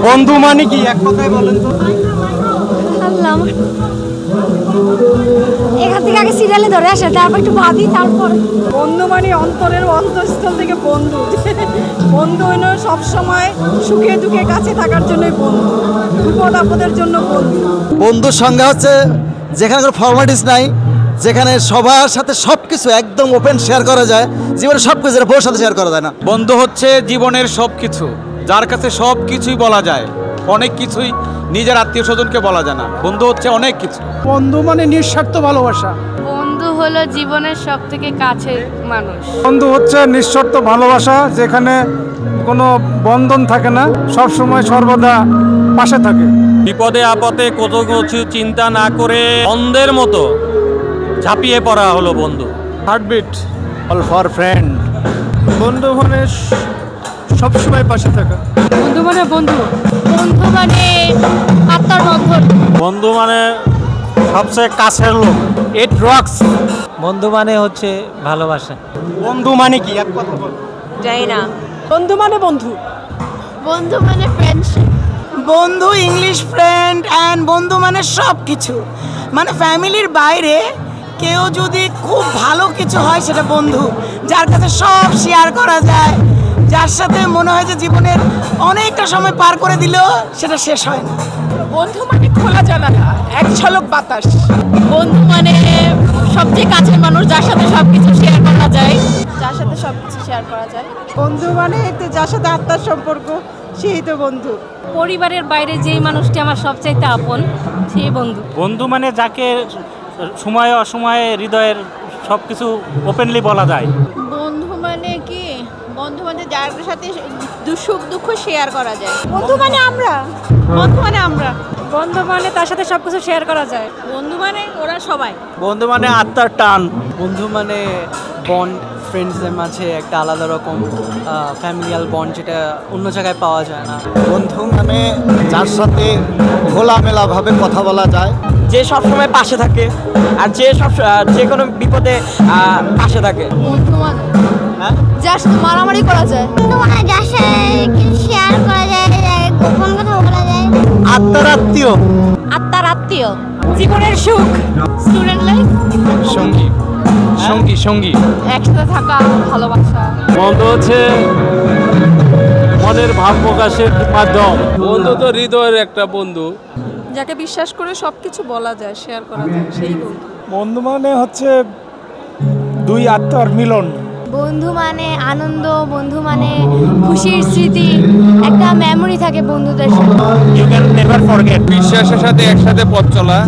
বন্ধু মানে কি এক কথায় বলেন তো? আল্লাহ, এখান থেকে আগে সিরিয়ালে ধরে আসে, তারপর একটু ভাবি, তারপর বন্ধু মানে অন্তরের অন্তঃস্থল থেকে বন্ধু। বন্ধু হইল সবসময় সুখে দুঃখে কাছে থাকার জন্যই বন্ধু, বিপদ আপদের জন্য বন্ধু। বন্ধুর সংজ্ঞা হচ্ছে যেখানে কোনো ফর্মালিটিস নাই, যেখানে সবার সাথে সব কিছু একদম ওপেন শেয়ার করা যায়, জীবনে সব কিছু যেটা বউর সাথে শেয়ার করা যায় না। বন্ধু হচ্ছে জীবনের সব কিছু, যার কাছে সব কিছুই বলা যায়, অনেক কিছুই নিজের আত্মীয় স্বজনকে বলা যায় না। বন্ধু হচ্ছে অনেক কিছু। বন্ধু মানে নিঃস্বার্থ ভালোবাসা। বন্ধু হলো জীবনের সব থেকে কাছের মানুষ। বন্ধু হচ্ছে নিঃস্বার্থ ভালোবাসা, যেখানে কোনো বন্ধন থাকে না, সব সময় সর্বদা পাশে থাকে। বিপদে আপদে কত কিছু চিন্তা না করে অন্ধের মতো ঝাঁপিয়ে পড়া হলো বন্ধু। Heartbeat all for friend. বন্ধু মানে সব সময় পাশে থাকা। বন্ধু মানে বন্ধু, বন্ধু মানে আত্মার বন্ধন। বন্ধু মানে সবচেয়ে কাছের লোক। ইট রক্স। বন্ধু মানে হচ্ছে ভালোবাসা। বন্ধু মানে কি এক কথা বল? যাই না। বন্ধু মানে বন্ধু। বন্ধু মানে ফ্রেন্ডশিপ। বন্ধু ইংলিশ ফ্রেন্ড অ্যান্ড বন্ধু মানে সব কিছু, মানে ফ্যামিলির বাইরে কেউ যদি খুব ভালো কিছু হয় সেটা বন্ধু, যার কাছে সব শেয়ার করা যায়, যার সাথে মনে হয় যে জীবনের অনেকটা সময় পার করে দিলেও সেটা শেষ হয় না। বন্ধু মানে খোলা জানালা, এক ঝলক বাতাস। বন্ধু মানে সবচেয়ে কাছের মানুষ, যার সাথে সবকিছু শেয়ার করা যায়, যার সাথে সবকিছু শেয়ার করা যায়। বন্ধু মানে যার সাথে আত্মার সম্পর্ক, সেই তো বন্ধু। পরিবারের বাইরে যেই মানুষটি আমার সবচাইতে আপন, সেই বন্ধু। বন্ধু মানে যাকে সময়ে অসময়ে হৃদয়ের সব কিছু ওপেনলি বলা যায়। বন্ধু মানে কি? বন্ধু মানে যার সাথে সুখ দুঃখ শেয়ার করা যায়। বন্ধু মানে আমরা। বন্ধু মানে আমরা। বন্ধু মানে তার সাথে সবকিছু শেয়ার করা যায়। বন্ধু মানে ওরা সবাই। বন্ধু মানে আত্মার টান। বন্ধু মানে বন্ড, ফ্রেন্ডসদের মাঝে একটা আলাদা রকম ফ্যামিলিয়াল বন্ড, যেটা অন্য জায়গায় পাওয়া যায় না। বন্ধু মানে যার সাথে খোলামেলাভাবে কথা বলা যায়, যে সব সময় পাশে থাকে আর যে কোনো বিপদে পাশে থাকে। বন্ধু মানে যার সাথে মারামারি করা যায়। বন্ধু মানে যার সাথে কিছু শেয়ার করা যায়, গোপন কথা বলা যায়। আত্মার আত্মীয়। আত্মার আত্মীয়। জীবনের সুখ, স্টুডেন্ট লাইফ, সঙ্গী সঙ্গী সঙ্গী একসাথে থাকা, ভালোবাসা। বন্ধু হচ্ছে মনের ভাব প্রকাশের মাধ্যম। বন্ধু তো হৃদয়ের একটা বন্ধু, যাকে বিশ্বাস করে সবকিছু বলা যায়, শেয়ার করা যায়, সেই বন্ধু। বন্ধু মানে হচ্ছে দুই আত্মার মিলন। বন্ধু মানে আনন্দ, বন্ধু মানে খুশির স্মৃতি, একটা মেমোরি থাকে বন্ধুদের সাথে। You can never forget. বিশ্বাসের সাথে একসাথে পথ চলা।